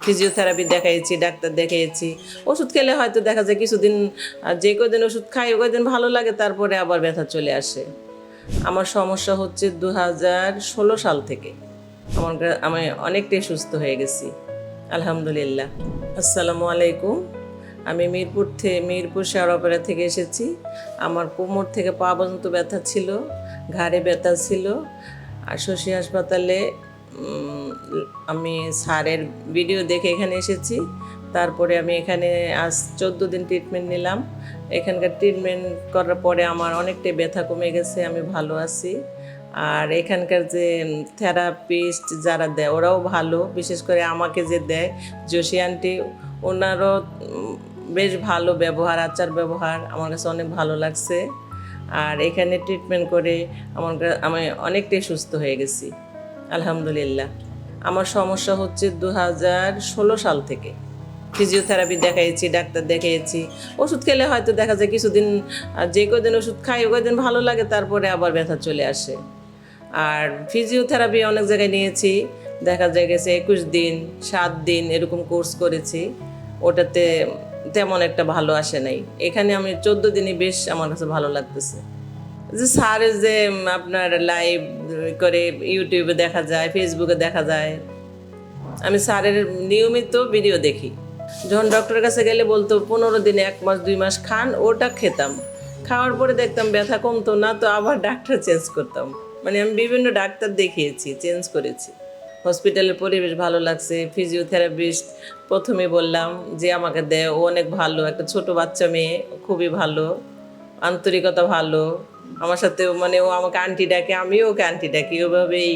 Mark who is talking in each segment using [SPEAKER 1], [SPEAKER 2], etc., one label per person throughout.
[SPEAKER 1] Physiotherapy দেখাইছি, doctor দেখিয়েছি। ওষুধ খেলে হয়তো দেখা যায় কিছুদিন, যে কদিন ওষুধ খাই ওই কদিন ভালো লাগে, তারপরে আবার ব্যথা চলে আসে। আমার সমস্যা হচ্ছে 2016 সাল থেকে। আমি অনেকটাই সুস্থ হয়ে গেছি, আলহামদুলিল্লাহ। আসসালামু আলাইকুম। আমি মিরপুর শেওড়াপাড়া থেকে এসেছি। আমার কোমর থেকে পা পর্যন্ত ব্যথা ছিল, ঘাড়ে ব্যথা ছিল। আর শশী হাসপাতালে আমি স্যারের ভিডিও দেখে এখানে এসেছি। তারপরে আমি এখানে আজ 14 দিন ট্রিটমেন্ট নিলাম। এখানকার ট্রিটমেন্ট করার পরে আমার অনেকটাই ব্যথা কমে গেছে, আমি ভালো আছি। আর এখানকার যে থেরাপিস্ট যারা দেয় ওরাও ভালো, বিশেষ করে আমাকে যে দেয় জোশী আন্টি, ওনারও বেশ ভালো ব্যবহার, আচার ব্যবহার আমার কাছে অনেক ভালো লাগছে। আর এখানে ট্রিটমেন্ট করে আমি অনেকটাই সুস্থ হয়ে গেছি, আলহামদুলিল্লাহ। আমার সমস্যা হচ্ছে 2016 সাল থেকে। ফিজিওথেরাপি দেখাইছি, ডাক্তার দেখিয়েছি। ওষুধ খেলে হয়তো দেখা যায় কিছুদিন, যে কদিন ওষুধ খাই ওই কদিন ভালো লাগে, তারপরে আবার ব্যথা চলে আসে। আর ফিজিওথেরাপি অনেক জায়গায় নিয়েছি, দেখা যায় গেছে 21 দিন 7 দিন এরকম কোর্স করেছি, ওটাতে তেমন একটা ভালো আসে নাই। এখানে আমি 14 দিনই বেশ আমার কাছে ভালো লাগতেছে। যে স্যারের যে আপনার লাইভ করে ইউটিউবে দেখা যায়, ফেসবুকে দেখা যায়, আমি স্যারের নিয়মিত ভিডিও দেখি। যখন ডক্টরের কাছে গেলে বলতো 15 দিনে 1 মাস 2 মাস খান, ওটা খেতাম। খাওয়ার পরে দেখতাম ব্যথা কমতো না, তো আবার ডাক্তার চেঞ্জ করতাম। মানে আমি বিভিন্ন ডাক্তার দেখিয়েছি, চেঞ্জ করেছি। হসপিটালের পরিবেশ ভালো লাগছে। ফিজিওথেরাপিস্ট প্রথমে বললাম যে আমাকে দেয়, ও অনেক ভালো, একটা ছোট বাচ্চা মেয়ে, খুবই ভালো, আন্তরিকতা ভালো আমার সাথে। মানে ও আমাকে আন্টি ডাকে, আমিও ওকে আন্টি ডাকি, ওভাবেই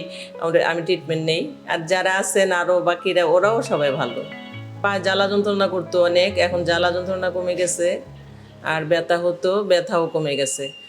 [SPEAKER 1] আমি ট্রিটমেন্ট নেই। আর যারা আছেন আরও বাকিরা, ওরাও সবাই ভালো। পায়ে জ্বালা যন্ত্রণা করতো অনেক, এখন জ্বালা যন্ত্রণা কমে গেছে। আর ব্যথা হতো, ব্যথাও কমে গেছে।